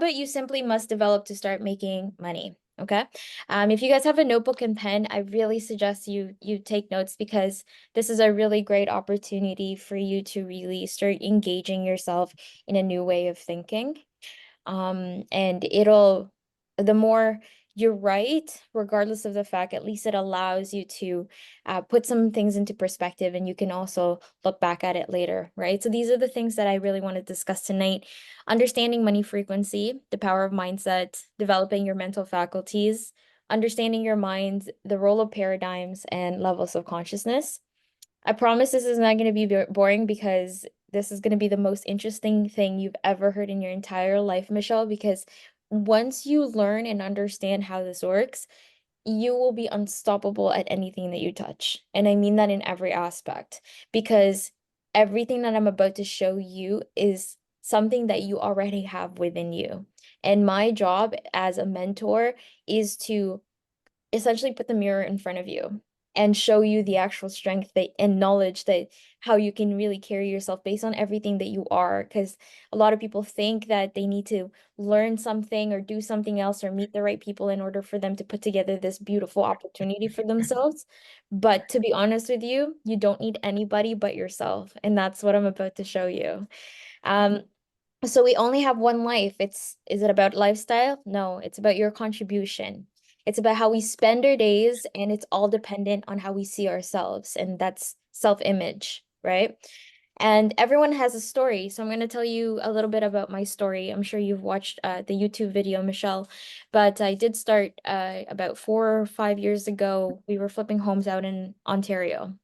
habit you simply must develop to start making money. Okay. If you guys have a notebook and pen, I really suggest you take notes because this is a really great opportunity for you to really start engaging yourself in a new way of thinking. And the more you're right, regardless of the fact, at least it allows you to put some things into perspective and you can also look back at it later, right? So these are the things that I really want to discuss tonight. Understanding money frequency, the power of mindset, developing your mental faculties, understanding your mind, the role of paradigms and levels of consciousness. I promise this is not going to be boring because this is going to be the most interesting thing you've ever heard in your entire life, Michelle, because once you learn and understand how this works, you will be unstoppable at anything that you touch. And I mean that in every aspect, because everything that I'm about to show you is something that you already have within you. And my job as a mentor is to essentially put the mirror in front of you and show you the actual strength that and knowledge that how you can really carry yourself based on everything that you are. Because a lot of people think that they need to learn something or do something else or meet the right people in order for them to put together this beautiful opportunity for themselves. But to be honest with you, you don't need anybody but yourself. And that's what I'm about to show you. Um, so we only have one life. Is it about lifestyle? No, it's about your contribution. It's about how we spend our days, and it's all dependent on how we see ourselves, and that's self-image, right? And everyone has a story. So I'm going to tell you a little bit about my story. I'm sure you've watched the YouTube video, Michelle, but I did start about 4 or 5 years ago. We were flipping homes out in Ontario.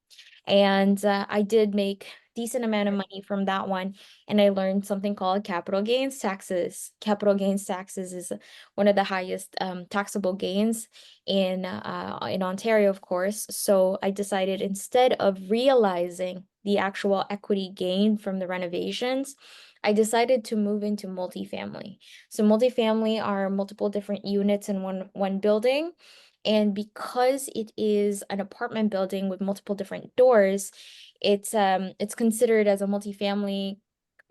And I did make decent amount of money from that one. And I learned something called capital gains taxes. Capital gains taxes is one of the highest taxable gains in Ontario, of course. So I decided instead of realizing the actual equity gain from the renovations, I decided to move into multifamily. So multifamily are multiple different units in one building. And because it is an apartment building with multiple different doors, it's considered as a multifamily.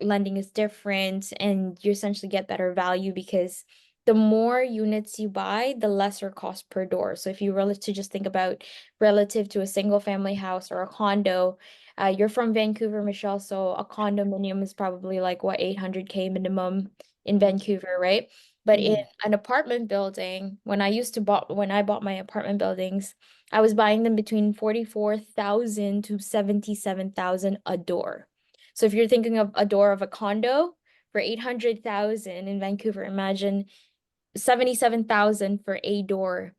Lending is different, and you essentially get better value because the more units you buy, the lesser cost per door. So if you relative to just think about relative to a single family house or a condo, you're from Vancouver, Michelle, so a condominium is probably like what 800K minimum in Vancouver, right? But in an apartment building, when I bought my apartment buildings, I was buying them between 44,000 to 77,000 a door. So if you're thinking of a door of a condo for 800,000 in Vancouver, imagine 77,000 for a door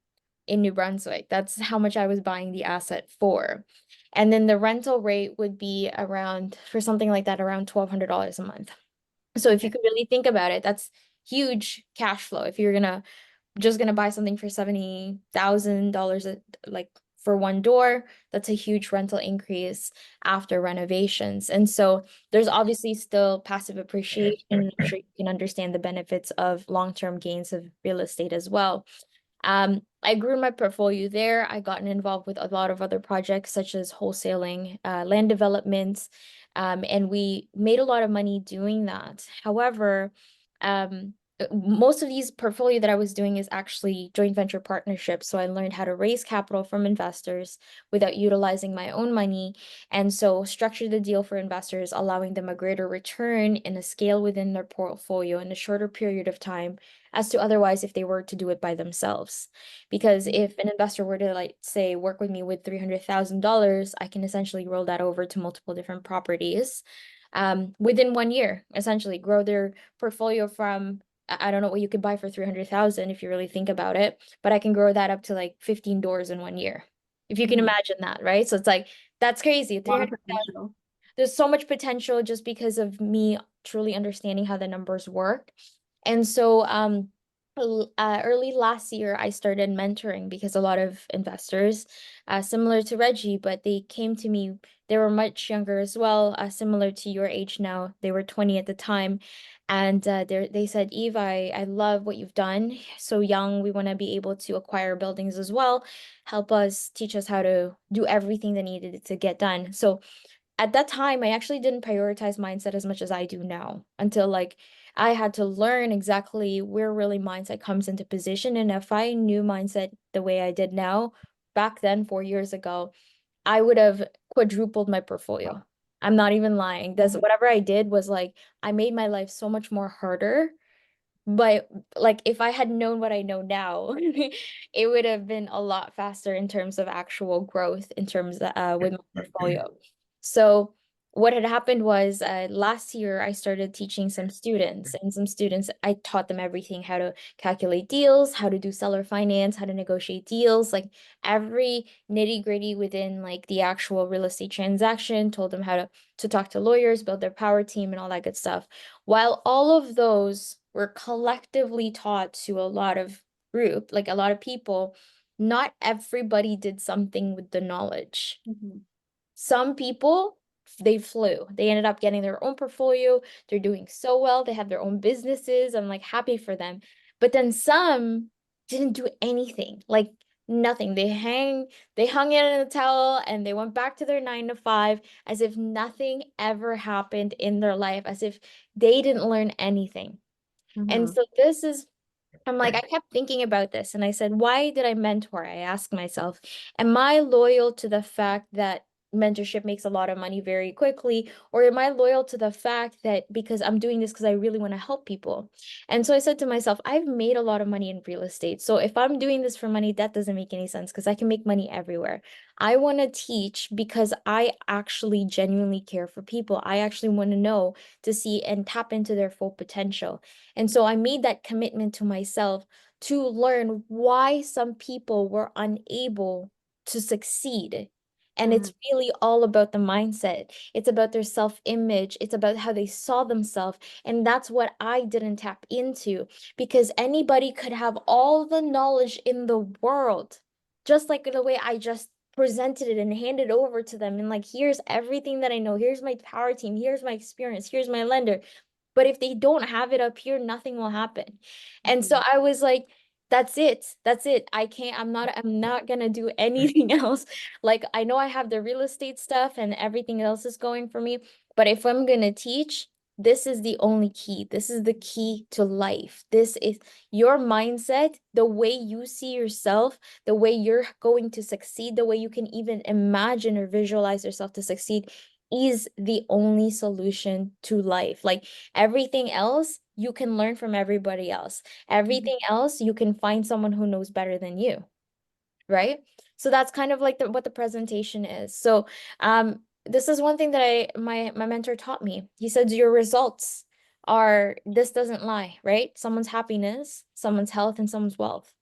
in New Brunswick. That's how much I was buying the asset for. And then the rental rate would be around, for something like that, around $1,200 a month. So if you could really think about it, that's huge cash flow. If you're just gonna buy something for $70,000 like for one door, that's a huge rental increase after renovations. And so there's obviously still passive appreciation. I'm sure you can understand the benefits of long-term gains of real estate as well. I grew my portfolio there. I gotten involved with a lot of other projects such as wholesaling, land development, and we made a lot of money doing that. However, most of these portfolio that I was doing is actually joint venture partnerships. So I learned how to raise capital from investors without utilizing my own money. And so structure the deal for investors, allowing them a greater return and a scale within their portfolio in a shorter period of time as to otherwise if they were to do it by themselves. Because if an investor were to, like, say, work with me with $300,000, I can essentially roll that over to multiple different properties within 1 year, essentially grow their portfolio from I don't know what you could buy for 300,000 if you really think about it, but I can grow that up to like 15 doors in 1 year. If you can imagine that, right? So it's like that's crazy. A lot of 300,000. potential. There's so much potential just because of me truly understanding how the numbers work. And so early last year, I started mentoring because a lot of investors, similar to Reggie, but they came to me, they were much younger as well, similar to your age now. They were 20 at the time. And they said, Eve, I love what you've done. So young, we want to be able to acquire buildings as well. Help us, teach us how to do everything that needed to get done. So at that time, I actually didn't prioritize mindset as much as I do now until like I had to learn exactly where really mindset comes into position. And if I knew mindset the way I did now, back then, 4 years ago, I would have quadrupled my portfolio. I'm not even lying. This whatever I did was like I made my life so much more harder. But like if I had known what I know now, it would have been a lot faster in terms of actual growth in terms of, with my portfolio. So what had happened was last year I started teaching some students, and some students I taught them everything, how to calculate deals, how to do seller finance, how to negotiate deals, like every nitty-gritty within like the actual real estate transaction, told them how to talk to lawyers, build their power team and all that good stuff. While all of those were collectively taught to a lot of group, like a lot of people, not everybody did something with the knowledge. Some people, they flew. They ended up getting their own portfolio. They're doing so well. They have their own businesses. I'm like happy for them. But then some didn't do anything, like nothing. They hung it in a towel and they went back to their 9 to 5 as if nothing ever happened in their life, as if they didn't learn anything. And so this is I'm like, I kept thinking about this and I said, why did I mentor? I asked myself, am I loyal to the fact that mentorship makes a lot of money very quickly? Or am I loyal to the fact that because I'm doing this because I really want to help people? And so I said to myself, I've made a lot of money in real estate. So if I'm doing this for money, that doesn't make any sense because I can make money everywhere. I want to teach because I actually genuinely care for people. I actually want to know to see and tap into their full potential. And so I made that commitment to myself to learn why some people were unable to succeed. And it's really all about the mindset. It's about their self-image. It's about how they saw themselves. And that's what I didn't tap into because anybody could have all the knowledge in the world, just like the way I just presented it and handed over to them. And like, here's everything that I know. Here's my power team. Here's my experience. Here's my lender. But if they don't have it up here, nothing will happen. And so I was like, that's it. That's it. I'm not gonna do anything else. Like I know I have the real estate stuff and everything else is going for me, but if I'm gonna teach, this is the only key. This is the key to life. This is your mindset, the way you see yourself, the way you're going to succeed, the way you can even imagine or visualize yourself to succeed is the only solution to life. Like everything else, you can learn from everybody else. Everything else, you can find someone who knows better than you, right? So that's kind of like what the presentation is. So this is one thing that my mentor taught me. He said your results are this doesn't lie, right? Someone's happiness, someone's health, and someone's wealth,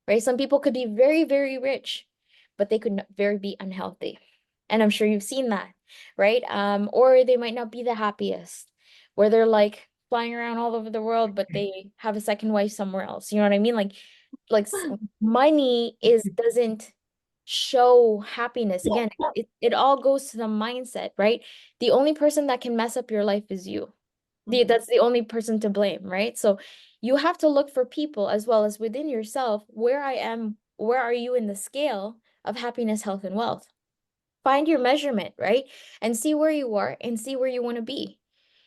right? Some people could be very, very rich, but they could very be unhealthy. And I'm sure you've seen that, right? Or they might not be the happiest, where they're like flying around all over the world, but they have a second wife somewhere else. You know what I mean? Like money is doesn't show happiness. Again, it all goes to the mindset, right? The only person that can mess up your life is you. That's the only person to blame, right? So you have to look for people as well as within yourself, where are you in the scale of happiness, health, and wealth? Find your measurement, right? And see where you are and see where you want to be.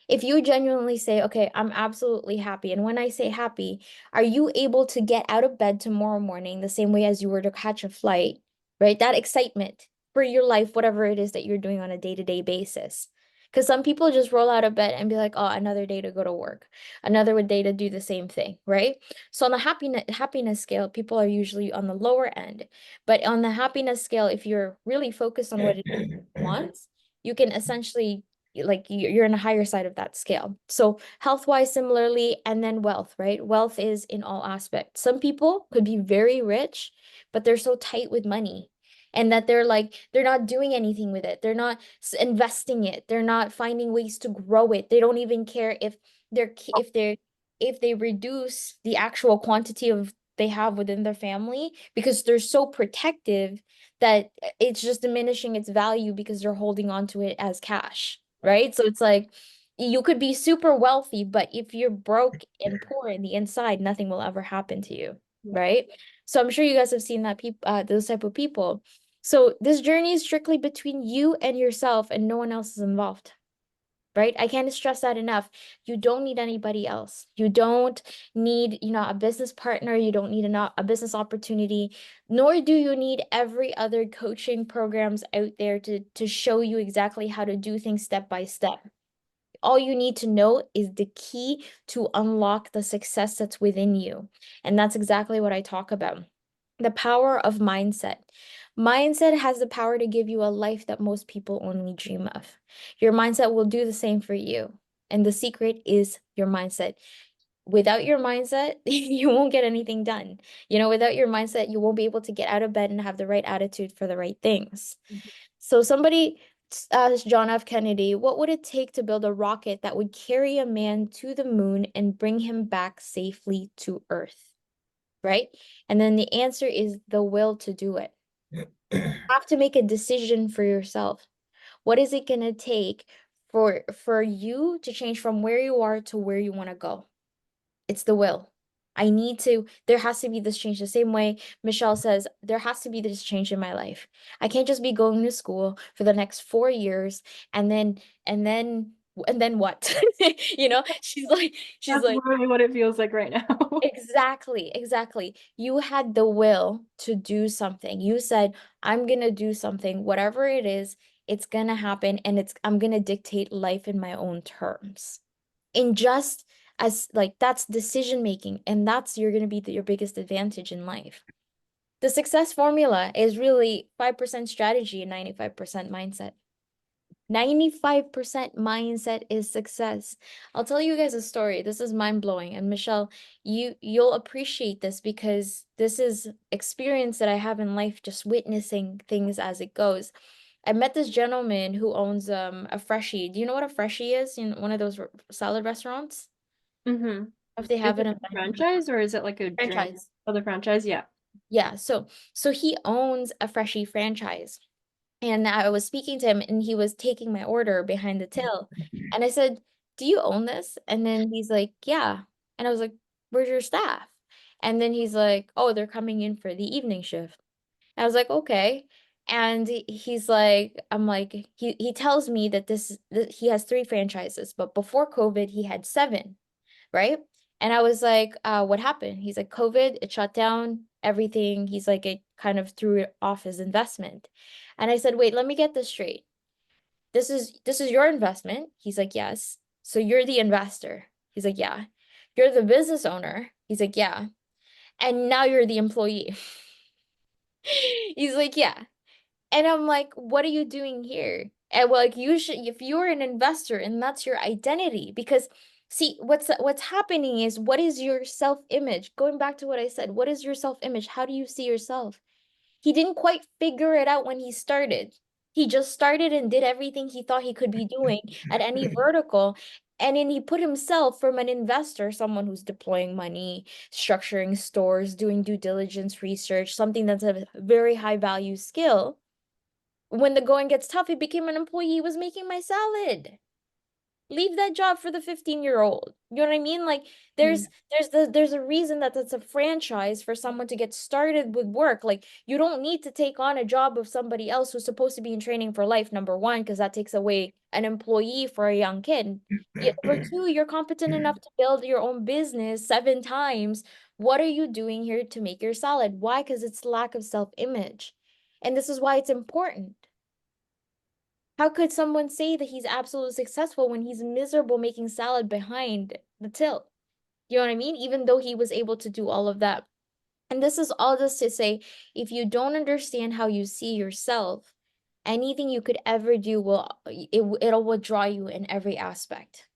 If you genuinely say, okay, I'm absolutely happy. And when I say happy, are you able to get out of bed tomorrow morning the same way as you were to catch a flight, right? That excitement for your life, whatever it is that you're doing on a day-to-day basis. Because some people just roll out of bed and be like, oh, another day to go to work, another day to do the same thing, right? So on the happiness scale, people are usually on the lower end. But on the happiness scale, if you're really focused on what it wants, you can essentially like you're in a higher side of that scale. So health-wise similarly, and then wealth, right? Wealth is in all aspects. Some people could be very rich, but they're so tight with money and that they're not doing anything with it. They're not investing it. They're not finding ways to grow it. They don't even care if they reduce the actual quantity of they have within their family because they're so protective that it's just diminishing its value because they're holding on to it as cash, right? So it's like you could be super wealthy, but if you're broke and poor in the inside, nothing will ever happen to you, right? So I'm sure you guys have seen that those type of people. So this journey is strictly between you and yourself, and no one else is involved. right? I can't stress that enough. You don't need anybody else. You don't need, a business partner. You don't need a business opportunity, nor do you need every other coaching programs out there to show you exactly how to do things step by step. All you need to know is the key to unlock the success that's within you. And that's exactly what I talk about. The power of mindset. Mindset has the power to give you a life that most people only dream of. Your mindset will do the same for you. And the secret is your mindset. Without your mindset, you won't get anything done. Without your mindset, you won't be able to get out of bed and have the right attitude for the right things. So somebody asked John F. Kennedy, what would it take to build a rocket that would carry a man to the moon and bring him back safely to Earth? Right? And then the answer is the will to do it. You have to make a decision for yourself. What is it going to take for you to change from where you are to where you want to go? It's the will. There has to be this change. The same way Michelle says, there has to be this change in my life. I can't just be going to school for the next 4 years and then, and then, and then what? She's That's like, literally what it feels like right now. exactly, exactly. You had the will to do something. You said, I'm gonna do something, whatever it is, it's gonna happen, and I'm gonna dictate life in my own terms. In just as like that's decision making, and that's you're gonna be your biggest advantage in life. The success formula is really 5% strategy and 95% mindset. 95% mindset is success. I'll tell you guys a story. This is mind-blowing. And Michelle, you'll appreciate this because this is experience that I have in life, just witnessing things as it goes. I met this gentleman who owns a freshie. Do you know what a freshie is? One of those salad restaurants? Mm-hmm. If they Is have it it in a franchise or is it like a drink? franchise. Other franchise? Yeah. Yeah, so he owns a freshie franchise. And I was speaking to him and he was taking my order behind the till. And I said, "Do you own this?" And then he's like, "Yeah." And I was like, "Where's your staff?" And then he's like, "Oh, they're coming in for the evening shift." I was like, "Okay." And he's like, I'm like, he tells me that he has three franchises, but before COVID, he had seven, right? And I was like, what happened? He's like, COVID, it shut down everything. He's like, it kind of threw it off his investment. And I said, wait, let me get this straight. This is your investment. He's like, yes. So you're the investor. He's like, yeah. You're the business owner. He's like, yeah. And now you're the employee. He's like, yeah. And I'm like, what are you doing here? And well, like you should, if you're an investor and that's your identity, because see, what's happening is what is your self-image? Going back to what I said, what is your self-image? How do you see yourself? He didn't quite figure it out when he started. He just started and did everything he thought he could be doing at any vertical. And then he put himself from an investor, someone who's deploying money, structuring stores, doing due diligence research, something that's a very high value skill. When the going gets tough, he became an employee. He was making my salad. Leave that job for the 15-year-old. You know what I mean? Like Yeah. there's a reason that that's a franchise for someone to get started with work. Like you don't need to take on a job of somebody else who's supposed to be in training for life, number one, because that takes away an employee for a young kid. Yeah, number two, you're competent enough to build your own business 7 times. What are you doing here to make your salad? Why? Because it's lack of self-image. And this is why it's important. How could someone say that he's absolutely successful when he's miserable making salad behind the till? You know what I mean? Even though he was able to do all of that. And this is all just to say, if you don't understand how you see yourself, anything you could ever do will draw you in every aspect,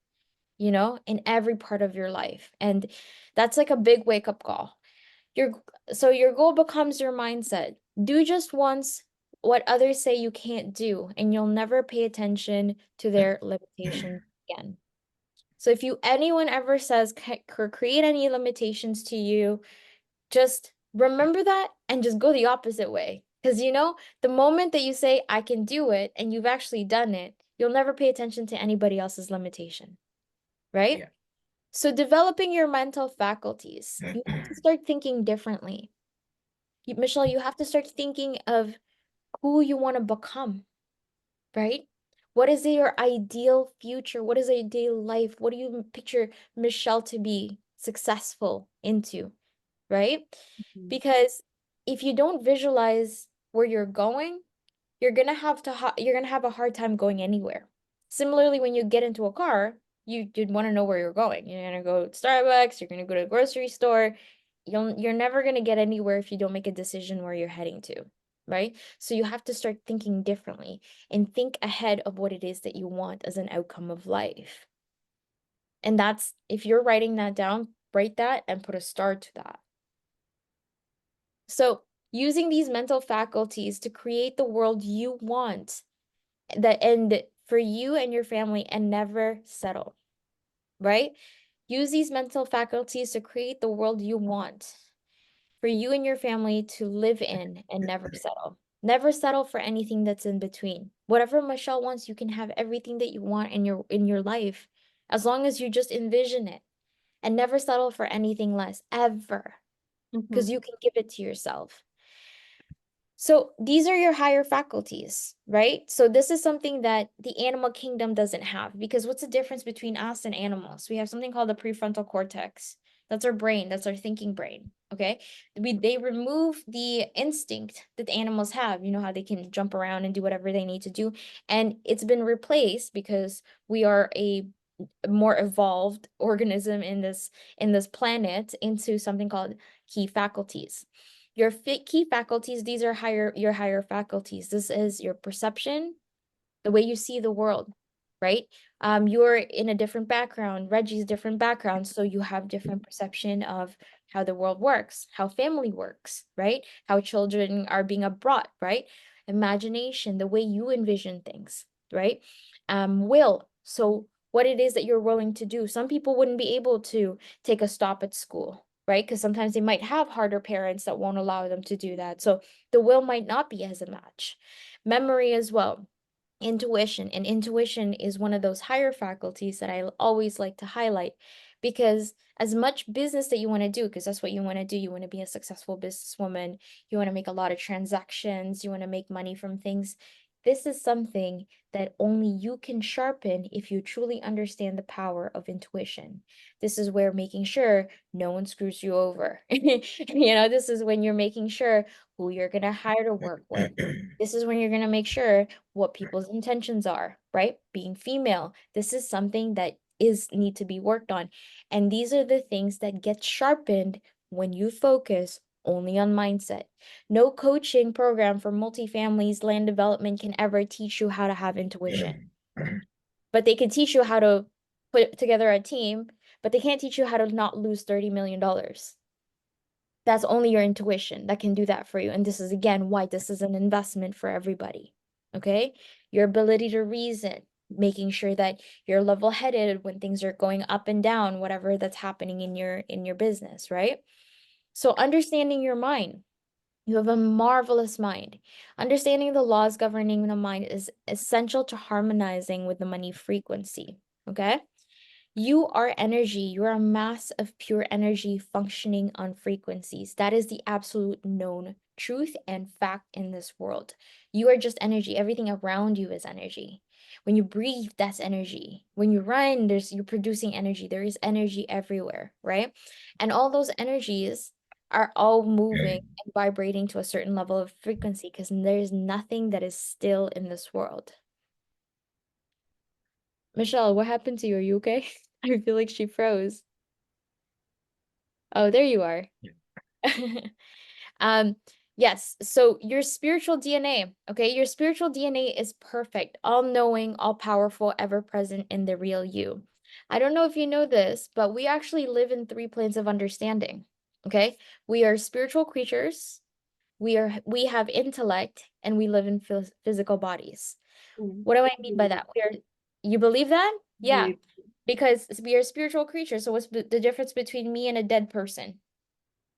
in every part of your life. And that's like a big wake-up call. Your your goal becomes your mindset. Do just once what others say you can't do, and you'll never pay attention to their limitations again. So if anyone ever says create any limitations to you, just remember that and just go the opposite way. Because the moment that you say I can do it and you've actually done it, you'll never pay attention to anybody else's limitation, right? Yeah. So developing your mental faculties, you have to start thinking differently. Michelle, you have to start thinking of who you want to become, right? What is your ideal future? What is ideal life? What do you picture Michelle to be successful into, right? Mhm. Because if you don't visualize where you're going, you're gonna have a hard time going anywhere. Similarly, when you get into a car, you'd want to know where you're going. You're gonna go to Starbucks, you're gonna go to a grocery store. You're never gonna get anywhere if you don't make a decision where you're heading to, right? So you have to start thinking differently and think ahead of what it is that you want as an outcome of life. And that's, if you're writing that down, write that and put a star to that. So using these mental faculties to create the world you want, that end for you and your family, and never settle, right? Use these mental faculties to create the world you want for you and your family to live in, and never settle. Never settle for anything that's in between. Whatever Michelle wants, you can have everything that you want in your life, as long as you just envision it, and never settle for anything less ever, because Mhm. you can give it to yourself. So these are your higher faculties, right? So this is something that the animal kingdom doesn't have, because what's the difference between us and animals? We have something called the prefrontal cortex. That's our brain, that's our thinking brain, okay? They remove the instinct that animals have, you know, how they can jump around and do whatever they need to do, and it's been replaced because we are a more evolved organism in this planet, into something called key faculties. Your key faculties, these are your higher faculties. This is your perception, the way you see the world, right? You're in a different background, Reggie's different background, so you have different perception of how the world works, how family works, right? How children are being brought, right? Imagination, the way you envision things, right? Will, so what it is that you're willing to do. Some people wouldn't be able to take a stop at school, right? Because sometimes they might have harder parents that won't allow them to do that. So the will might not be as a match. Memory as well. Intuition, and intuition is one of those higher faculties that I always like to highlight, because as much business that you want to do, because that's what you want to do, you want to be a successful businesswoman, you want to make a lot of transactions, you want to make money from things. This is something that only you can sharpen if you truly understand the power of intuition. This is where making sure no one screws you over. This is when you're making sure who you're going to hire to work with. This is when you're going to make sure what people's intentions are, right? Being female, this is something that is need to be worked on. And these are the things that get sharpened when you focus only on mindset. No coaching program for multifamilies, land development can ever teach you how to have intuition. But they can teach you how to put together a team, but they can't teach you how to not lose $30 million. That's only your intuition that can do that for you. And this is, again, why this is an investment for everybody. Okay? Your ability to reason, making sure that you're level-headed when things are going up and down, whatever that's happening in your business, right? So understanding your mind. You have a marvelous mind. Understanding the laws governing the mind is essential to harmonizing with the money frequency. Okay? You are energy. You are a mass of pure energy functioning on frequencies. That is the absolute known truth and fact in this world. You are just energy. Everything around you is energy. When you breathe, that's energy. When you run, you're producing energy. There is energy everywhere, right? And all those energies are all moving and vibrating to a certain level of frequency, because there's nothing that is still in this world. Michelle, what happened to you? Are you okay? I feel like she froze. Oh, there you are. Um, yes, so your spiritual DNA, okay? Your spiritual DNA is perfect, all-knowing, all-powerful, ever-present in the real you. I don't know if you know this, but we actually live in 3 planes of understanding, okay? We are spiritual creatures, we have intellect, and we live in physical bodies. Mm. What do I mean by that? You believe that? Yeah, Believe. because we are spiritual creatures. So what's the difference between me and a dead person?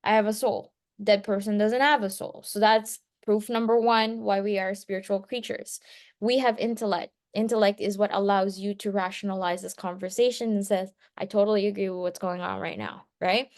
I have a soul. Dead person doesn't have a soul. So that's proof number one why we are spiritual creatures. We have intellect. Intellect is what allows you to rationalize this conversation and says, I totally agree with what's going on right now, right?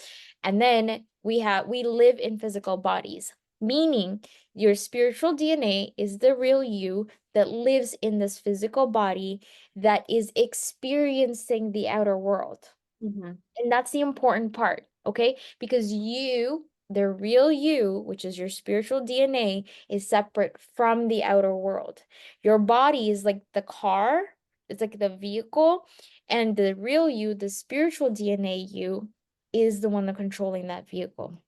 And then we live in physical bodies. meaning your spiritual DNA is the real you that lives in this physical body that is experiencing the outer world. Mm-hmm. And that's the important part, okay? Because you, the real you, which is your spiritual DNA, is separate from the outer world. Your body is like the car, it's like the vehicle, and the real you, the spiritual DNA you, is the one that controlling that vehicle.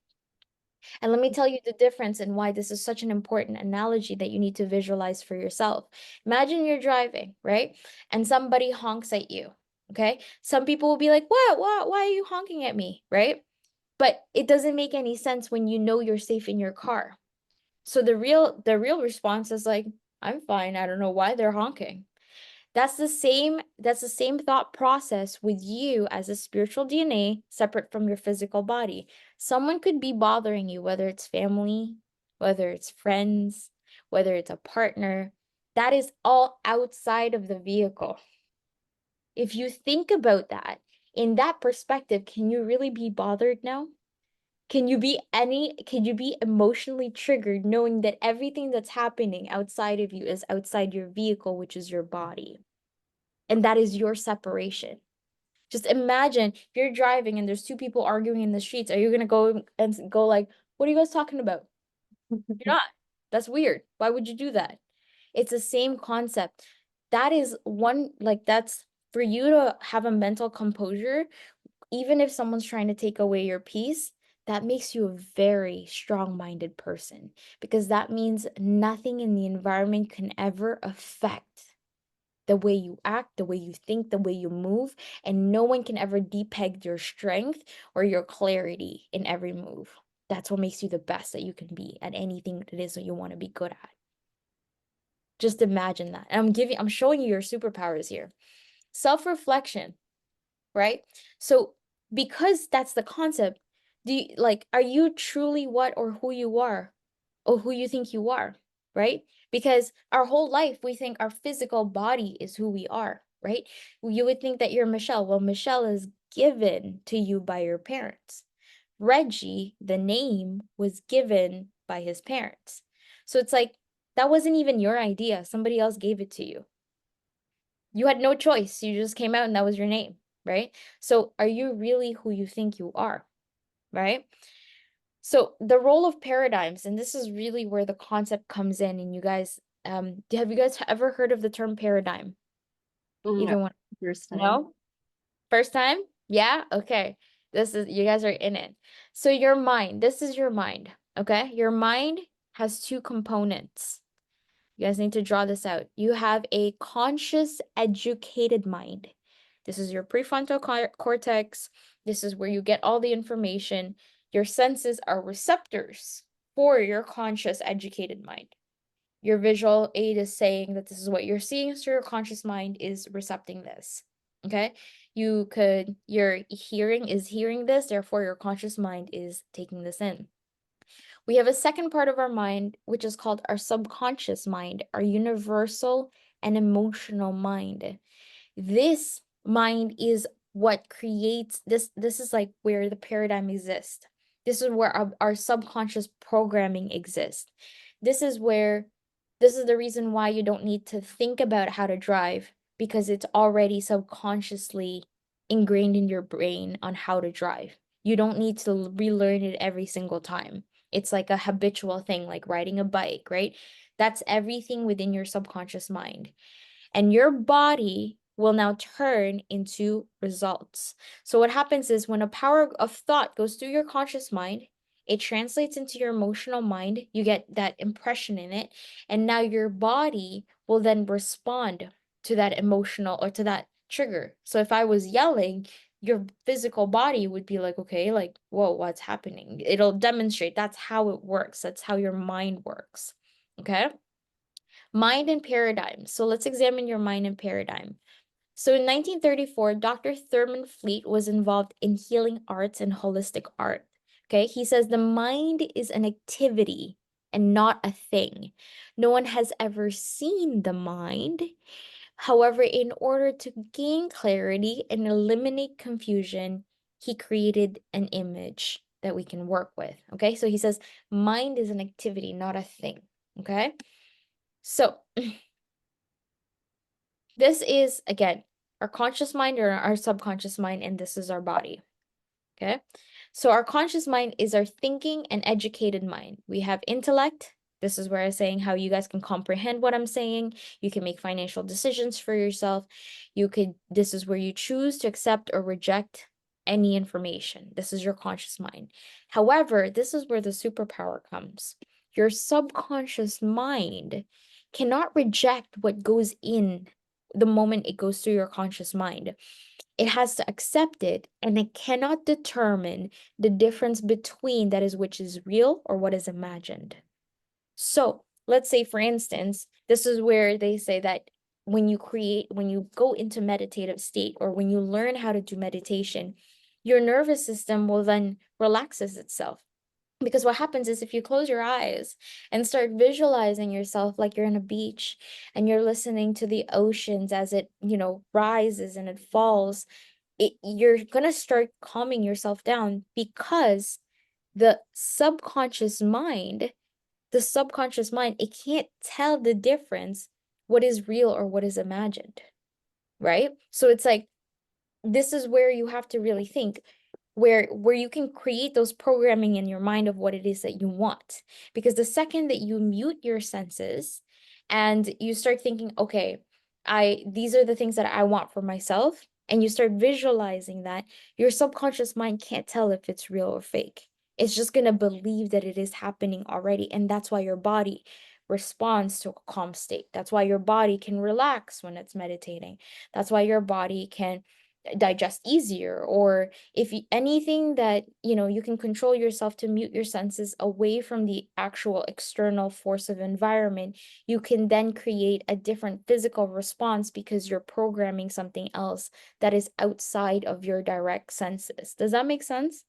And let me tell you the difference and why this is such an important analogy that you need to visualize for yourself. Imagine you're driving, right? And somebody honks at you, okay? Some people will be like, what, why are you honking at me, right? But it doesn't make any sense when you know you're safe in your car. So the real response is like, I'm fine. I don't know why they're honking. That's the same thought process with you as a spiritual DNA separate from your physical body. Someone could be bothering you, whether it's family, whether it's friends, whether it's a partner. That is all outside of the vehicle. If you think about that, in that perspective, can you really be bothered now? Can you be emotionally triggered knowing that everything that's happening outside of you is outside your vehicle, which is your body? And that is your separation. Just imagine if you're driving and there's two people arguing in the streets, are you gonna go and go like, what are you guys talking about? You're not. That's weird. Why would you do that? It's the same concept. That is one, like, that's for you to have a mental composure, even if someone's trying to take away your peace, that makes you a very strong-minded person because that means nothing in the environment can ever affect the way you act, the way you think, the way you move, and no one can ever depeg your strength or your clarity in every move. That's what makes you the best that you can be at anything it is that you want to be good at. Just imagine that. And I'm showing you your superpowers here. Self-reflection, right? So because that's the concept, are you truly what or who you are or who you think you are, right? Because our whole life we think our physical body is who we are, right? You would think that you're Michelle. Well, Michelle is given to you by your parents. Reggie, the name, was given by his parents. So it's like that wasn't even your idea. Somebody else gave it to you. You had no choice. You just came out and that was your name, right? So are you really who you think you are, right? So the role of paradigms, and this is really where the concept comes in, and you guys, have you guys ever heard of the term paradigm? No, Either one? first time. No? First time? Yeah? Okay. You guys are in it. So your mind, this is your mind, okay? Your mind has two components. You guys need to draw this out. You have a conscious, educated mind. This is your prefrontal cortex. This is where you get all the information. Your senses are receptors for your conscious, educated mind. Your visual aid is saying that this is what you're seeing, so your conscious mind is recepting this. Okay? Your hearing is hearing this, therefore your conscious mind is taking this in. We have a second part of our mind, which is called our subconscious mind, our universal and emotional mind. This mind is what creates this. This is like where the paradigm exists. This is where our subconscious programming exists. This is where, this is the reason why you don't need to think about how to drive because it's already subconsciously ingrained in your brain on how to drive. You don't need to relearn it every single time. It's like a habitual thing, like riding a bike, right? That's everything within your subconscious mind. And your body will now turn into results. So what happens is when a power of thought goes through your conscious mind, it translates into your emotional mind. You get that impression in it. And now your body will then respond to that emotional or to that trigger. So if I was yelling, your physical body would be like, okay, like, whoa, what's happening? It'll demonstrate. That's how it works. That's how your mind works. Okay. Mind and paradigm. So let's examine your mind and paradigm. So in 1934, Dr. Thurman Fleet was involved in healing arts and holistic art. Okay, he says the mind is an activity and not a thing. No one has ever seen the mind. However, in order to gain clarity and eliminate confusion, he created an image that we can work with. Okay, so he says mind is an activity, not a thing. Okay, so this is again our conscious mind or our subconscious mind, and this is our body. Okay, so our conscious mind is our thinking and educated mind. We have intellect. This is where I'm saying how you guys can comprehend what I'm saying. You can make financial decisions for yourself. This is where you choose to accept or reject any information. This is your conscious mind. However, this is where the superpower comes. Your subconscious mind cannot reject what goes in the moment it goes through your conscious mind. It has to accept it, and it cannot determine the difference between that is which is real or what is imagined. So let's say, for instance, this is where they say that when you go into meditative state or when you learn how to do meditation, your nervous system will then relaxes itself. Because what happens is if you close your eyes and start visualizing yourself like you're in a beach and you're listening to the oceans as it, rises and it falls, you're gonna start calming yourself down because the subconscious mind, it can't tell the difference what is real or what is imagined, right? So it's like this is where you have to really think where you can create those programming in your mind of what it is that you want. Because the second that you mute your senses and you start thinking, okay, these are the things that I want for myself, and you start visualizing that, your subconscious mind can't tell if it's real or fake. It's just going to believe that it is happening already. And that's why your body responds to a calm state. That's why your body can relax when it's meditating. That's why your body can digest easier, or if anything that you can control yourself to mute your senses away from the actual external force of environment, you can then create a different physical response because you're programming something else that is outside of your direct senses. Does that make sense?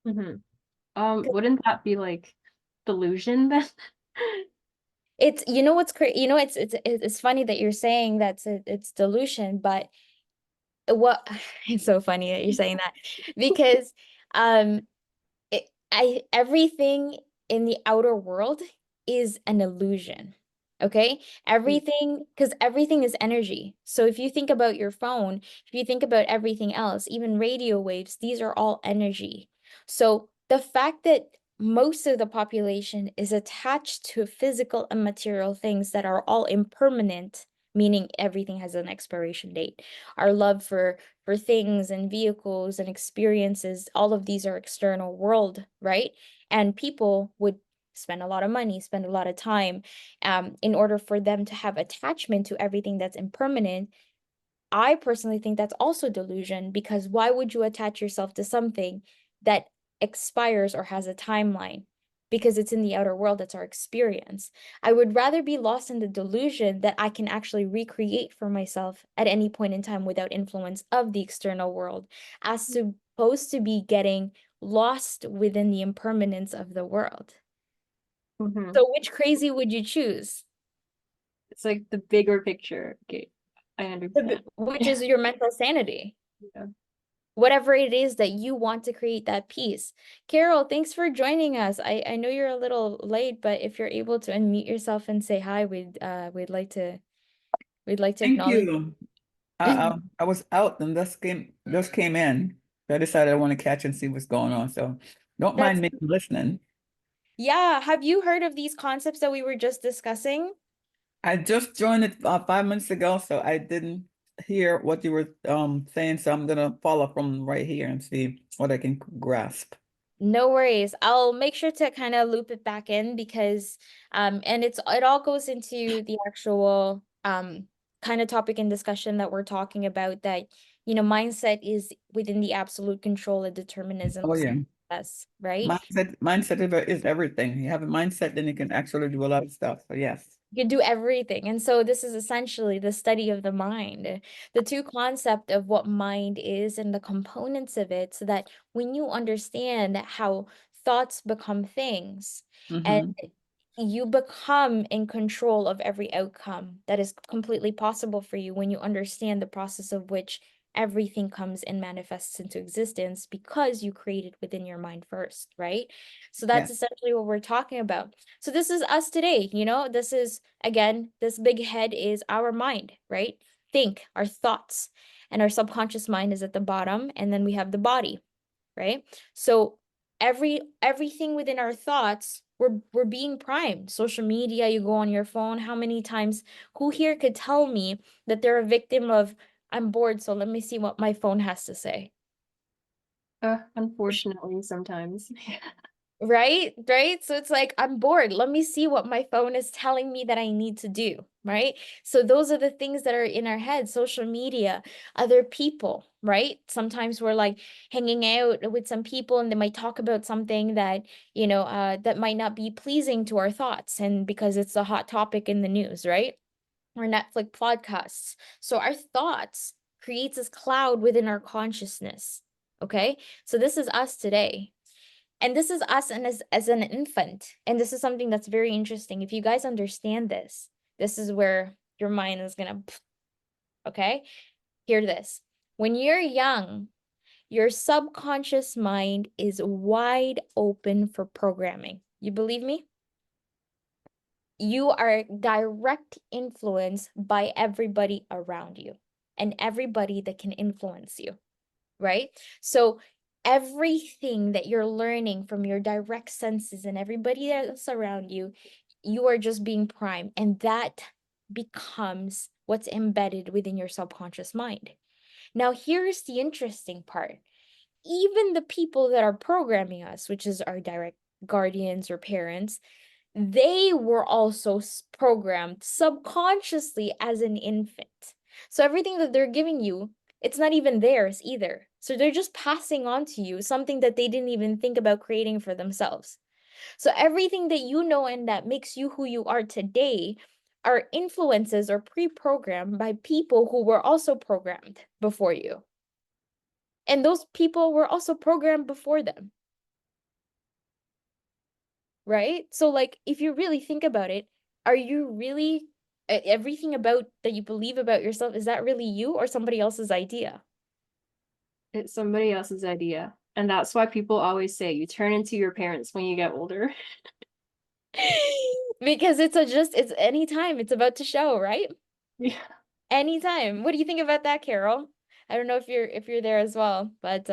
Mm-hmm. Wouldn't that be like delusion then? It's what's crazy, it's funny that you're saying it's delusion, but what it's so funny that you're saying that because um everything in the outer world is an illusion. Okay? Everything, because everything is energy. So if you think about your phone, if you think about everything else, even radio waves, these are all energy. So the fact that most of the population is attached to physical and material things that are all impermanent, meaning everything has an expiration date. Our love for things and vehicles and experiences, all of these are external world, right? And people would spend a lot of money, spend a lot of time, in order for them to have attachment to everything that's impermanent. I personally think that's also delusion, because why would you attach yourself to something that expires or has a timeline? Because it's in the outer world, that's our experience. I would rather be lost in the delusion that I can actually recreate for myself at any point in time without influence of the external world, as opposed to be getting lost within the impermanence of the world. Mm-hmm. So which crazy would you choose? It's like the bigger picture. Okay, I understand. Which is your mental sanity? Yeah. Whatever it is that you want to create that piece. Carol, thanks for joining us. I know you're a little late, but if you're able to unmute yourself and say hi, we'd like to Thank acknowledge. you. I was out and just came in. So I decided I want to catch and see what's going on. So don't That's mind me listening. Yeah. Have you heard of these concepts that we were just discussing? I just joined it 5 minutes ago, so I didn't hear what you were saying. So I'm gonna follow from right here and see what I can grasp. No worries. I'll make sure to kind of loop it back in because and it all goes into the actual kind of topic and discussion that we're talking about, that mindset is within the absolute control and determinism Oh of yeah. success, right? Mindset is everything. You have a mindset, then you can actually do a lot of stuff. So yes. You can do everything. And so this is essentially the study of the mind, the two concept of what mind is and the components of it, so that when you understand how thoughts become things and Mm-hmm. you become in control of every outcome that is completely possible for you when you understand the process of which everything comes and manifests into existence because you created within your mind first, right? So that's Yes. essentially what we're talking about. So this is us today, you know, this is, again, this big head is our mind, right? Think, our thoughts, and our subconscious mind is at the bottom, and then we have the body, right? So everything within our thoughts, we're being primed. Social media, you go on your phone, how many times, who here could tell me that they're a victim of, I'm bored, so let me see what my phone has to say? Unfortunately, sometimes. Right? Right? So it's like, I'm bored. Let me see what my phone is telling me that I need to do, right? So those are the things that are in our head, social media, other people, right? Sometimes we're like hanging out with some people and they might talk about something that, you know, that might not be pleasing to our thoughts, and because it's a hot topic in the news, right? Or Netflix podcasts. So our thoughts creates this cloud within our consciousness. Okay? So this is us today. And this is us and as an infant. And this is something that's very interesting. If you guys understand this, this is where your mind is gonna, okay? Hear this. When you're young, your subconscious mind is wide open for programming. You believe me? You are direct influence by everybody around you and everybody that can influence you, right? So everything that you're learning from your direct senses and everybody that's around you, you are just being primed, and that becomes what's embedded within your subconscious mind. Now, here's the interesting part. Even the people that are programming us, which is our direct guardians or parents, they were also programmed subconsciously as an infant. So everything that they're giving you, it's not even theirs either. So they're just passing on to you something that they didn't even think about creating for themselves. So everything that you know and that makes you who you are today are influences or pre-programmed by people who were also programmed before you. And those people were also programmed before them. Right? So like if you really think about it, are you really everything about that you believe about yourself, is that really you or somebody else's idea? It's somebody else's idea. And that's why people always say you turn into your parents when you get older. Because it's anytime it's about to show, right? Yeah. Anytime. What do you think about that, Carol? I don't know if you're there as well, but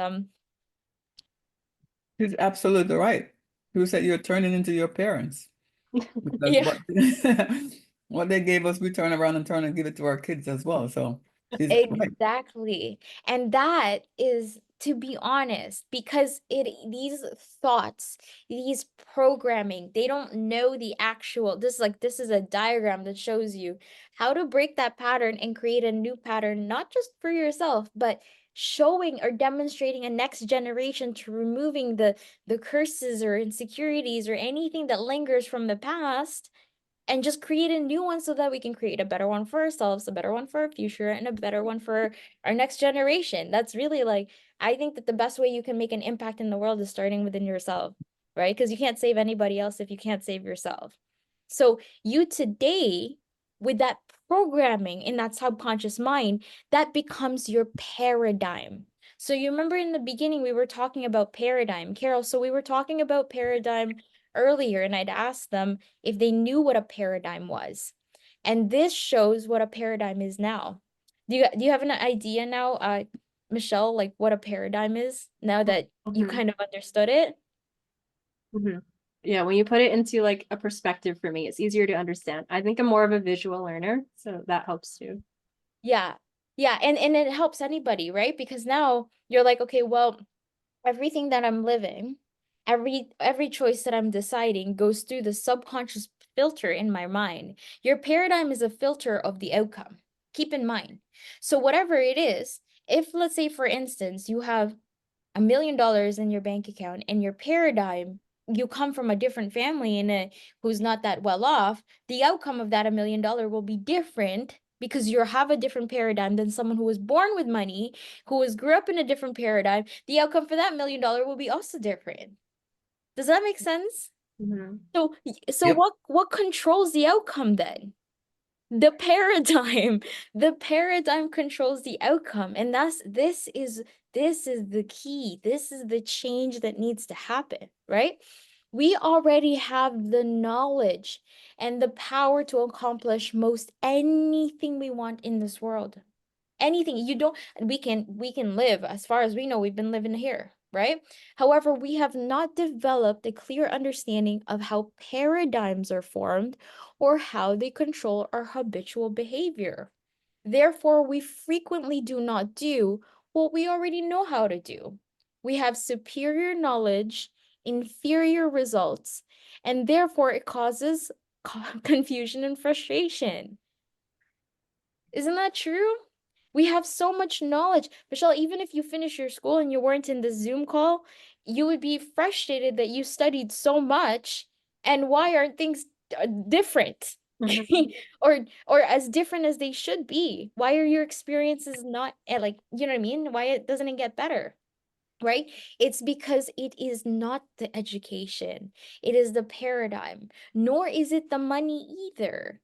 He's absolutely right. Who said you're turning into your parents? Because yeah. what what they gave us, we turn around and turn and give it to our kids as well. So she's right. Exactly. And that is, to be honest, because these thoughts, these programming, they don't know the actual, this is a diagram that shows you how to break that pattern and create a new pattern, not just for yourself, but showing or demonstrating a next generation to removing the curses or insecurities or anything that lingers from the past, and just create a new one so that we can create a better one for ourselves, a better one for our future, and a better one for our next generation. That's really like, I think that the best way you can make an impact in the world is starting within yourself, right? Because you can't save anybody else if you can't save yourself. So you today, with that programming in that subconscious mind, that becomes your paradigm. So you remember in the beginning, we were talking about paradigm, Carol. So we were talking about paradigm earlier, and I'd asked them if they knew what a paradigm was. And this shows what a paradigm is now. Do you have an idea now, Michelle, like what a paradigm is now that you Mhm. kind of understood it? Mhm. Yeah, when you put it into like a perspective for me, it's easier to understand. I think I'm more of a visual learner, so that helps too. Yeah. Yeah, and it helps anybody, right? Because now you're like, okay, well, everything that I'm living, every choice that I'm deciding goes through the subconscious filter in my mind. Your paradigm is a filter of the outcome. Keep in mind. So whatever it is, if let's say for instance, you have $1 million in your bank account and your paradigm, you come from a different family who's not that well off, the outcome of that $1 million will be different because you have a different paradigm than someone who was born with money, who was grew up in a different paradigm. The outcome for that $1 million will be also different. Does that make sense? Mhm. So Yep. what controls the outcome then? The paradigm, the paradigm controls the outcome. And this is the key. This is the change that needs to happen, right? We already have the knowledge and the power to accomplish most anything we want in this world. Anything. You don't, we can live, as far as we know, we've been living here, right? However, we have not developed a clear understanding of how paradigms are formed or how they control our habitual behavior. Therefore, we frequently do not do what we already know how to do. We have superior knowledge, inferior results, and therefore it causes confusion and frustration. Isn't that true? We have so much knowledge. Michelle, even if you finish your school and you weren't in the Zoom call, you would be frustrated that you studied so much and why aren't things different? Mhm. Or as different as they should be. Why are your experiences not like, you know what I mean? Why doesn't it get better? Right? It's because it is not the education. It is the paradigm, nor is it the money either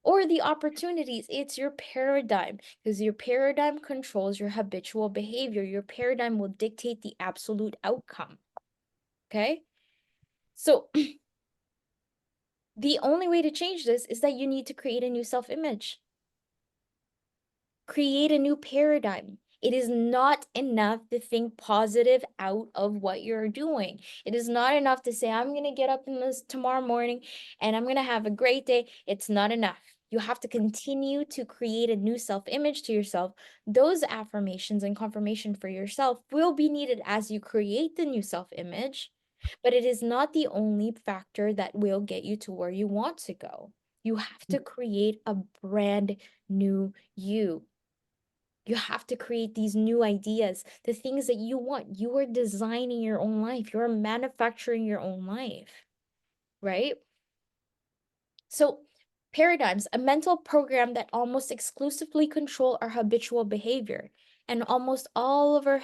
or the opportunities. It's your paradigm, because your paradigm controls your habitual behavior. Your paradigm will dictate the absolute outcome. Okay? So the only way to change this is that you need to create a new self-image. Create a new paradigm. It is not enough to think positive out of what you're doing. It is not enough to say, I'm going to get up in this tomorrow morning and I'm going to have a great day. It's not enough. You have to continue to create a new self-image to yourself. Those affirmations and confirmation for yourself will be needed as you create the new self-image, but it is not the only factor that will get you to where you want to go. You have to create a brand new you. You have to create these new ideas, the things that you want. You are designing your own life. You're manufacturing your own life, right? So, paradigms, a mental program that almost exclusively control our habitual behavior. And almost all of our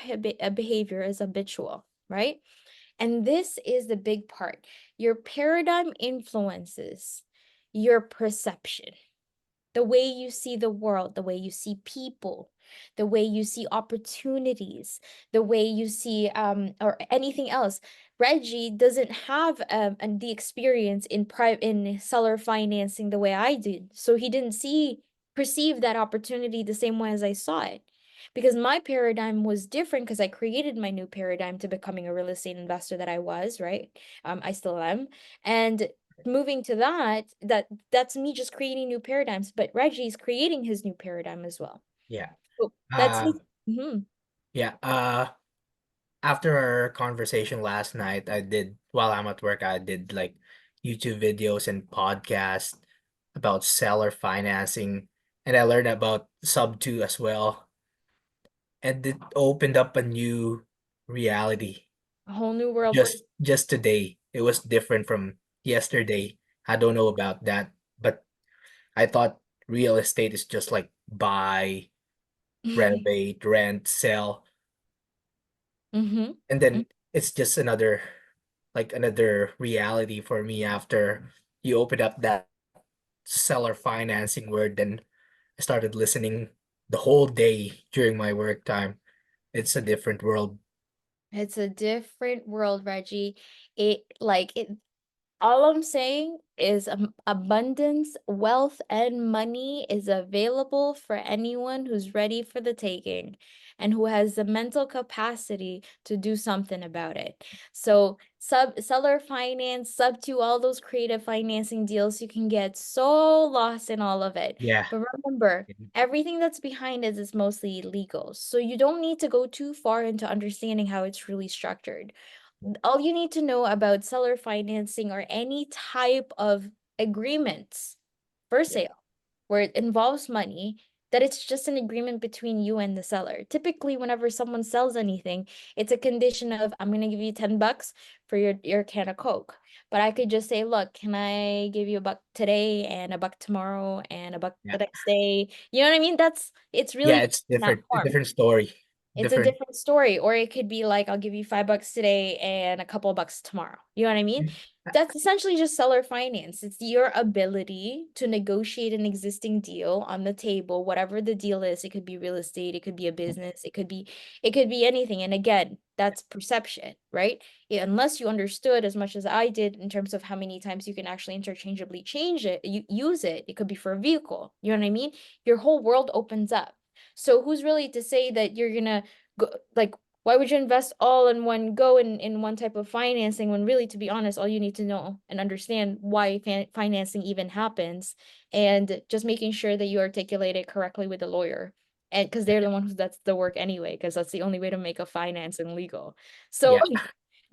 behavior is habitual, right? And this is the big part. Your paradigm influences your perception, the way you see the world, the way you see people, the way you see opportunities, the way you see or anything else. Reggie doesn't have the experience in seller financing the way I did, so he didn't perceive that opportunity the same way as I saw it. Because my paradigm was different, because I created my new paradigm to becoming a real estate investor that I was, right? I still am. And moving to that's me just creating new paradigms, but Reggie's creating his new paradigm as well. Yeah. So that's Uh, his. Mhm. yeah. After our conversation last night, while I'm at work, I did like YouTube videos and podcasts about seller financing, and I learned about sub two as well. And it opened up a new reality. A whole new world for Just today, it was different from yesterday. I don't know about that, but I thought real estate is just like buy, you. renovate, rent, sell, Mm-hmm. and then it's just another reality for me after you opened up that seller financing word. Then I started listening the whole day during my work time. It's a different world. It's a different world, Reggie. It all I'm saying is abundance, wealth, and money is available for anyone who's ready for the taking and who has the mental capacity to do something about it. So, seller finance, sub to all those creative financing deals, you can get so lost in all of it. Yeah. But remember, everything that's behind it is mostly legal. So you don't need to go too far into understanding how it's really structured. All you need to know about seller financing or any type of agreements for sale where it involves money, that it's just an agreement between you and the seller. Typically, whenever someone sells anything, it's a condition of, I'm gonna give you $10 for your can of Coke. But I could just say, look, can I give you $1 today and $1 tomorrow and $1 Yeah. the next day? You know what I mean? It's Yeah, really it's in that different, a form. different story. It's a different. different story. Or it could be like, I'll give you $5 today and a couple of bucks tomorrow. You know what I mean? Mm. That's essentially just seller finance. It's your ability to negotiate an existing deal on the table, whatever the deal is. It could be real estate, it could be a business, it could be anything. And again, that's perception, right? Yeah, unless you understood as much as I did in terms of how many times you can actually interchangeably change it, you use it. It could be for a vehicle. You know what I mean? Your whole world opens up. So who's really to say that you're gonna go, like, why would you invest all in one go in one type of financing when really, to be honest, all you need to know and understand why financing even happens, and just making sure that you articulate it correctly with the lawyer. And because they're the one who that's the work anyway, because that's the only way to make a financing legal. So Yeah.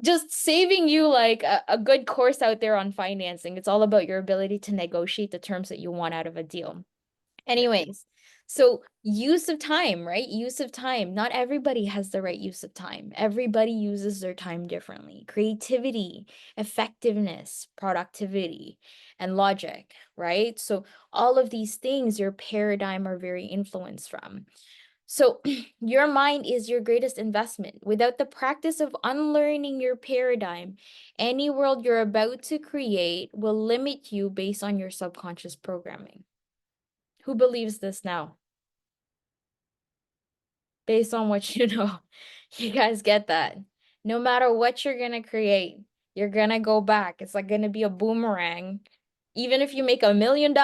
just saving you like a good course out there on financing. It's all about your ability to negotiate the terms that you want out of a deal. Anyways, so use of time, right? Use of time. Not everybody has the right use of time. Everybody uses their time differently. Creativity, effectiveness, productivity, and logic, right? So all of these things, your paradigm are very influenced from. So your mind is your greatest investment. Without the practice of unlearning your paradigm, any world you're about to create will limit you based on your subconscious programming. Who believes this now? Based on what you know, you guys get that. No matter what you're gonna create, you're gonna go back. It's like gonna be a boomerang. Even if you make $1 million,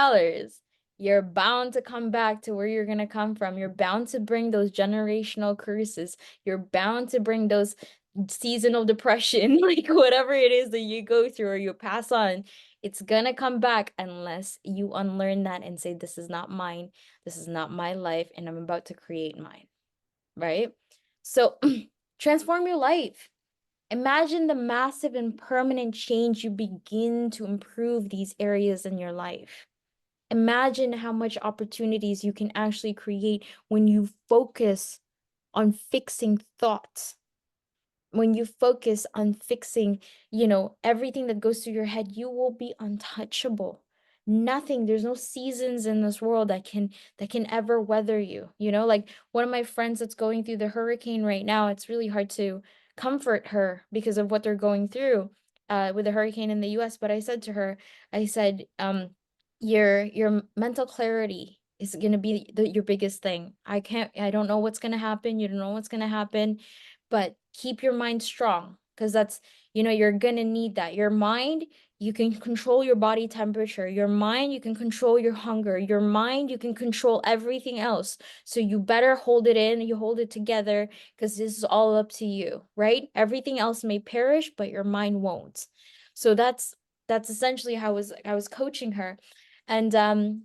you're bound to come back to where you're gonna come from. You're bound to bring those generational curses. You're bound to bring those seasonal depression, like whatever it is that you go through or you pass on. It's gonna come back unless you unlearn that and say, this is not mine, this is not my life, and I'm about to create mine, right? So transform your life. Imagine the massive and permanent change you begin to improve these areas in your life. Imagine how much opportunities you can actually create when you focus on fixing thoughts, when you focus on fixing, everything that goes through your head. You will be untouchable. Nothing, there's no seasons in this world that can ever weather you. Like one of my friends that's going through the hurricane right now, it's really hard to comfort her because of what they're going through with the hurricane in the US. But I said to her, I said, your mental clarity is going to be your biggest thing. I don't know what's going to happen. You don't know what's going to happen, but keep your mind strong, because that's, you're going to need that. Your mind, you can control your body temperature. Your mind, you can control your hunger. Your mind, you can control everything else. So you better hold it in, you hold it together, because this is all up to you, right? Everything else may perish, but your mind won't. So that's essentially how I was coaching her. And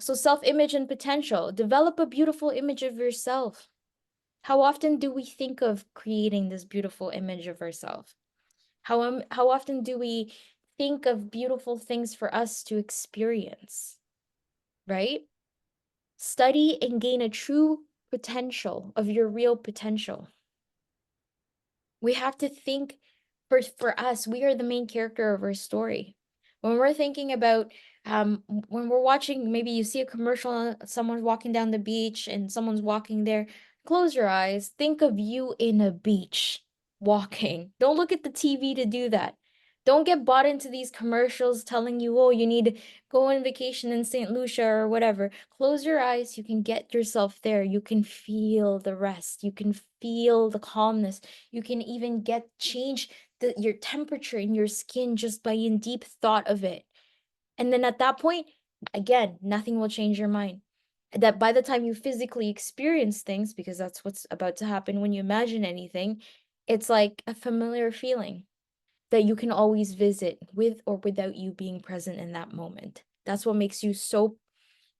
so self-image and potential. Develop a beautiful image of yourself. How often do we think of creating this beautiful image of ourselves? How often do we think of beautiful things for us to experience, right? Study and gain a true potential of your real potential. We have to think, for us, we are the main character of our story. When we're thinking about when we're watching, maybe you see a commercial, someone's walking down the beach and someone's walking there, close your eyes, think of you in a beach walking. Don't look at the TV to do that. Don't get bought into these commercials telling you, oh, you need to go on vacation in St. Lucia or whatever. Close your eyes. You can get yourself there. You can feel the rest. You can feel the calmness. You can even change your temperature in your skin just by in deep thought of it. And then at that point, again, nothing will change your mind. That by the time you physically experience things, because that's what's about to happen when you imagine anything, it's like a familiar feeling that you can always visit with or without you being present in that moment. That's what makes you so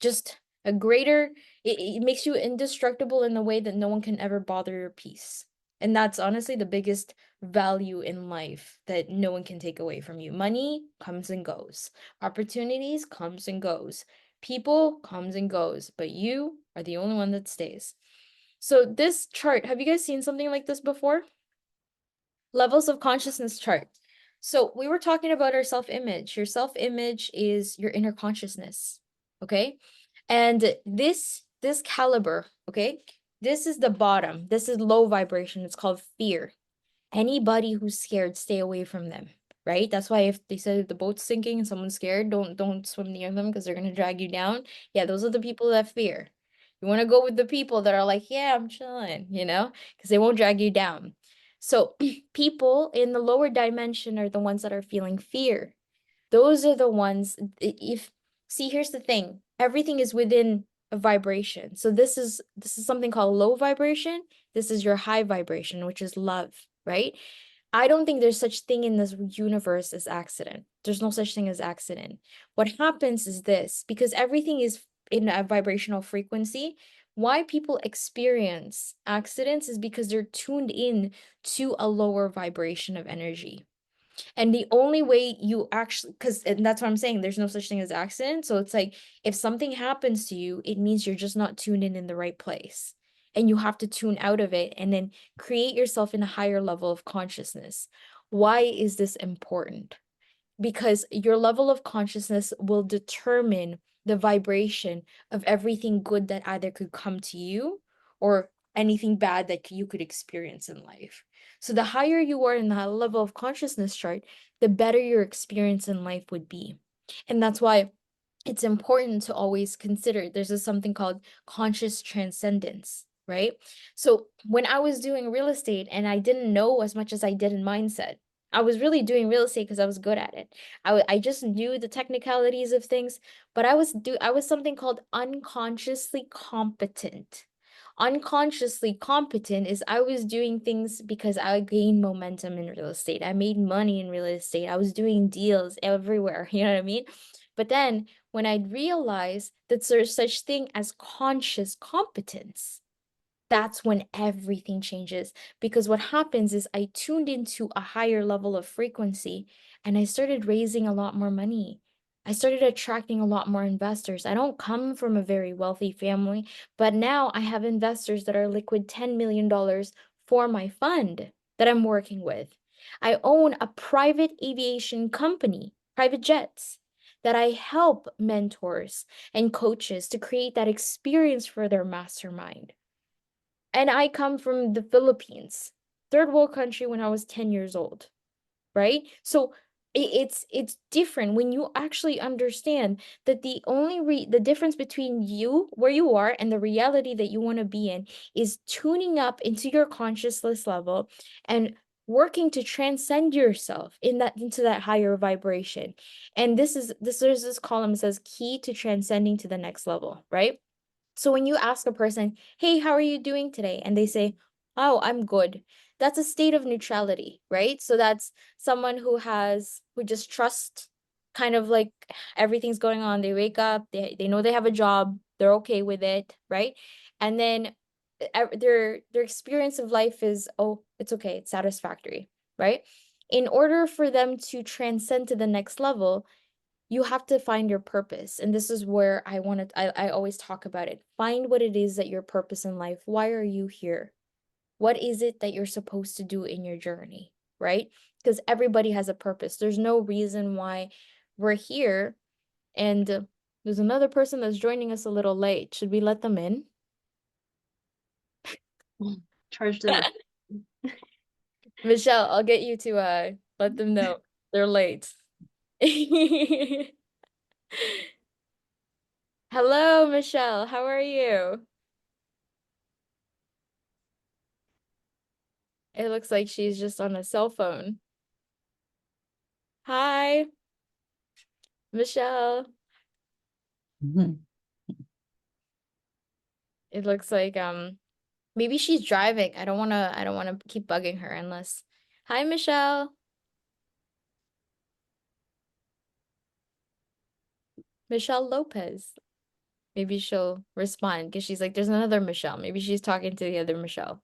just a greater, it makes you indestructible in the way that no one can ever bother your peace. And that's honestly the biggest value in life that no one can take away from you. Money comes and goes. Opportunities comes and goes. People comes and goes, but you are the only one that stays. So this chart, have you guys seen something like this before? Levels of consciousness chart. So we were talking about our self-image. Your self-image is your inner consciousness, okay? And this caliber, okay? This is the bottom. This is low vibration. It's called fear. Anybody who's scared, stay away from them, right? That's why if they said the boat's sinking and someone's scared, don't swim near them because they're gonna drag you down. Yeah, those are the people that fear. You want to go with the people that are like, yeah, I'm chilling, because they won't drag you down. So people in the lower dimension are the ones that are feeling fear. Those are the ones, if see, here's the thing. Everything is within a vibration. So this is something called low vibration. This is your high vibration, which is love, right? I don't think there's such thing in this universe as accident. There's no such thing as accident. What happens is this, because everything is in a vibrational frequency, why people experience accidents is because they're tuned in to a lower vibration of energy. And the only way you actually, and that's what I'm saying, there's no such thing as accident. So it's like, if something happens to you, it means you're just not tuned in the right place. And you have to tune out of it and then create yourself in a higher level of consciousness. Why is this important? Because your level of consciousness will determine the vibration of everything good that either could come to you or anything bad that you could experience in life. So the higher you are in that level of consciousness chart, the better your experience in life would be. And that's why it's important to always consider there's something called conscious transcendence, right? So when I was doing real estate and I didn't know as much as I did in mindset, I was really doing real estate because I was good at it. I just knew the technicalities of things, but I was something called unconsciously competent. Unconsciously competent is I was doing things because I gained momentum in real estate. I made money in real estate. I was doing deals everywhere, you know what I mean? But then when I realized that there's such thing as conscious competence, that's when everything changes. Because what happens is I tuned into a higher level of frequency and I started raising a lot more money. I started attracting a lot more investors. I don't come from a very wealthy family, but now I have investors that are liquid $10 million for my fund that I'm working with. I own a private aviation company, private jets, that I help mentors and coaches to create that experience for their mastermind. And I come from the Philippines, third world country when I was 10 years old, right? So it's different when you actually understand that the difference between you where you are and the reality that you want to be in is tuning up into your consciousness level and working to transcend yourself into that higher vibration. And there's this column that says key to transcending to the next level, right? So when you ask a person, hey, how are you doing today? And they say, oh, I'm good. That's a state of neutrality, right? So that's someone who just trust kind of like everything's going on. They wake up, they know they have a job, they're okay with it, right? And then their experience of life is, oh, it's okay, it's satisfactory, right? In order for them to transcend to the next level, you have to find your purpose. And this is where I always talk about it. Find what it is that your purpose in life. Why are you here? What is it that you're supposed to do in your journey, right? Because everybody has a purpose. There's no reason why we're here. And there's another person that's joining us a little late. Should we let them in? Charge them. Michelle, I'll get you to let them know they're late. Hello, Michelle. How are you? It looks like she's just on a cell phone. Hi, Michelle. Mhm. It looks like maybe she's driving. I don't wanna keep bugging her unless. Hi, Michelle. Michelle Lopez. Maybe she'll respond because she's like, there's another Michelle. Maybe she's talking to the other Michelle.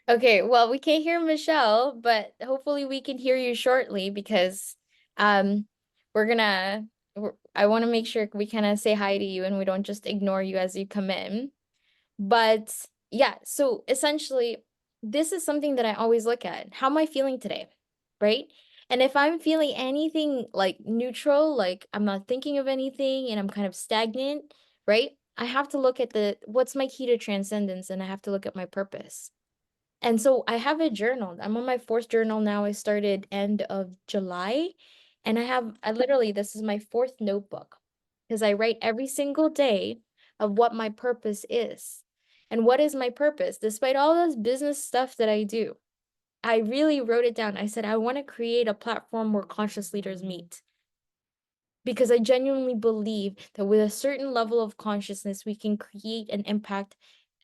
Okay, well, we can't hear Michelle, but hopefully we can hear you shortly because um I want to make sure we kind of say hi to you and we don't just ignore you as you come in. But yeah, so essentially this is something that I always look at. How am I feeling today? Right? And if I'm feeling anything like neutral, like I'm not thinking of anything and I'm kind of stagnant, right? I have to look at what's my key to transcendence, and I have to look at my purpose. And so I have a journal. I'm on my 4th journal now. I started end of July, and I literally, this is my 4th notebook because I write every single day of what my purpose is. And what is my purpose? Despite all this business stuff that I do, I really wrote it down. I said, I want to create a platform where conscious leaders meet. Because I genuinely believe that with a certain level of consciousness, we can create and impact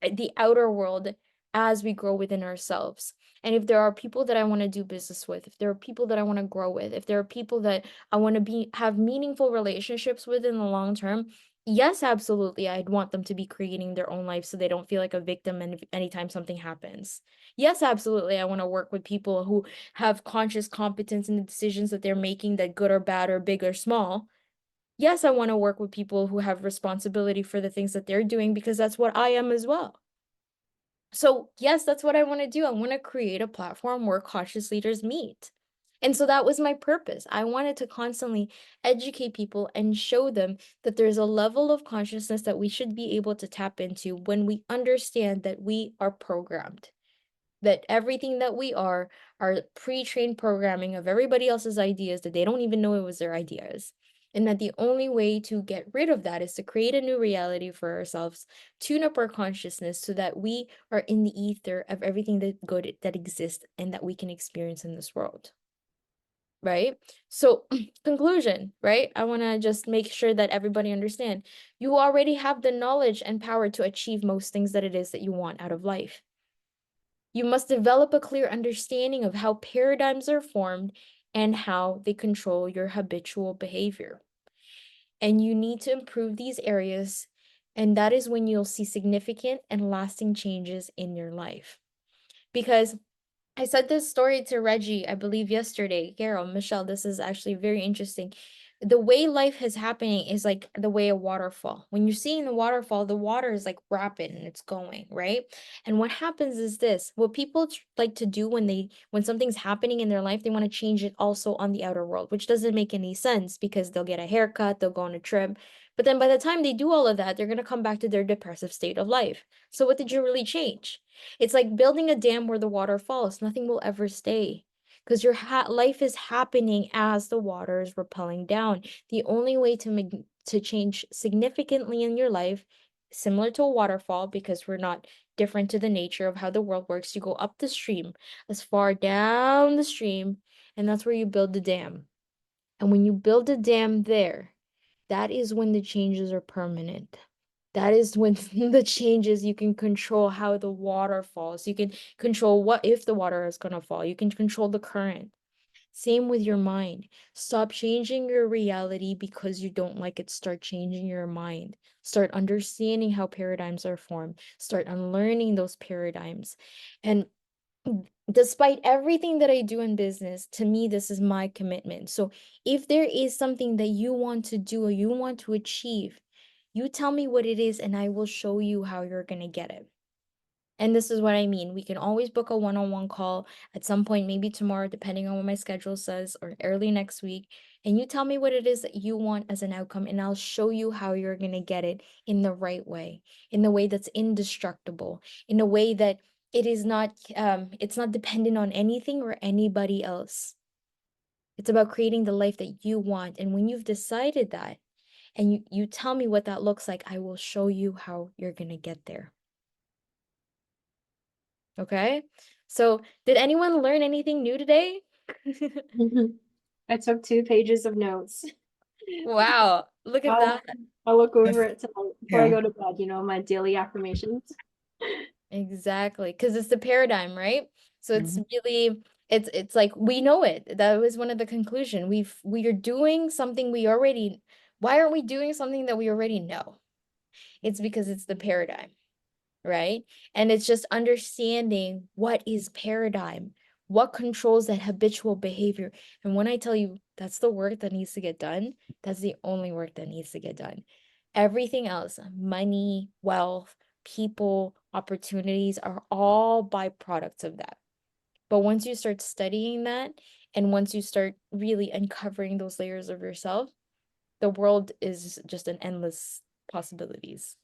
the outer world as we grow within ourselves. And if there are people that I want to do business with, if there are people that I want to grow with, if there are people that I want to have meaningful relationships with in the long term, yes, absolutely, I'd want them to be creating their own life so they don't feel like a victim and anytime something happens. Yes, absolutely, I want to work with people who have conscious competence in the decisions that they're making, that good or bad or big or small. Yes, I want to work with people who have responsibility for the things that they're doing because that's what I am as well. So, yes, that's what I want to do. I want to create a platform where conscious leaders meet. And so that was my purpose. I wanted to constantly educate people and show them that there's a level of consciousness that we should be able to tap into when we understand that we are programmed, that everything that we are pre-trained programming of everybody else's ideas that they don't even know it was their ideas. And that the only way to get rid of that is to create a new reality for ourselves, tune up our consciousness so that we are in the ether of everything that good that exists and that we can experience in this world. Right? So, conclusion, right? I want to just make sure that everybody understand. You already have the knowledge and power to achieve most things that it is that you want out of life. You must develop a clear understanding of how paradigms are formed and how they control your habitual behavior. And you need to improve these areas, and that is when you'll see significant and lasting changes in your life. Because I said this story to Reggie, I believe yesterday. Carol, Michelle, this is actually very interesting. The way life is happening is like the way a waterfall. When you're seeing the waterfall, the water is like rapid and it's going, right? And what happens is this, what people like to do when something's happening in their life, they want to change it also on the outer world, which doesn't make any sense because they'll get a haircut, they'll go on a trip. But then by the time they do all of that, they're going to come back to their depressive state of life. So what did you really change? It's like building a dam where the water falls. Nothing will ever stay because your life is happening as the water is repelling down. The only way to change significantly in your life, similar to a waterfall, because we're not different to the nature of how the world works, you go up the stream, as far down the stream, and that's where you build the dam. And when you build a dam there, that is when the changes are permanent. That is when the changes, you can control how the water falls. You can control what if the water is going to fall. You can control the current. Same with your mind. Stop changing your reality because you don't like it. Start changing your mind. Start understanding how paradigms are formed. Start unlearning those paradigms. And despite everything that I do in business, to me, this is my commitment. So if there is something that you want to do or you want to achieve, you tell me what it is and I will show you how you're going to get it. And this is what I mean. We can always book a one-on-one call at some point, maybe tomorrow, depending on what my schedule says, or early next week. And you tell me what it is that you want as an outcome, and I'll show you how you're going to get it in the right way, in the way that's indestructible, in a way that it's not dependent on anything or anybody else. It's about creating the life that you want. And when you've decided that, and you tell me what that looks like, I will show you how you're going to get there. Okay? So, did anyone learn anything new today? I took 2 pages of notes. Wow, look at I'll, that. I'll look over Yes. it tonight before I Yeah. go to bed, my daily affirmations. Exactly, because it's the paradigm, right? So it's Mhm. really it's like we know it. That was one of the conclusion. We are doing something we already. Why aren't we doing something that we already know? It's because it's the paradigm, right? And it's just understanding what is paradigm, what controls that habitual behavior. And when I tell you that's the work that needs to get done, that's the only work that needs to get done. Everything else, money, wealth, people, opportunities are all byproducts of that. But once you start studying that, and once you start really uncovering those layers of yourself, the world is just an endless possibilities.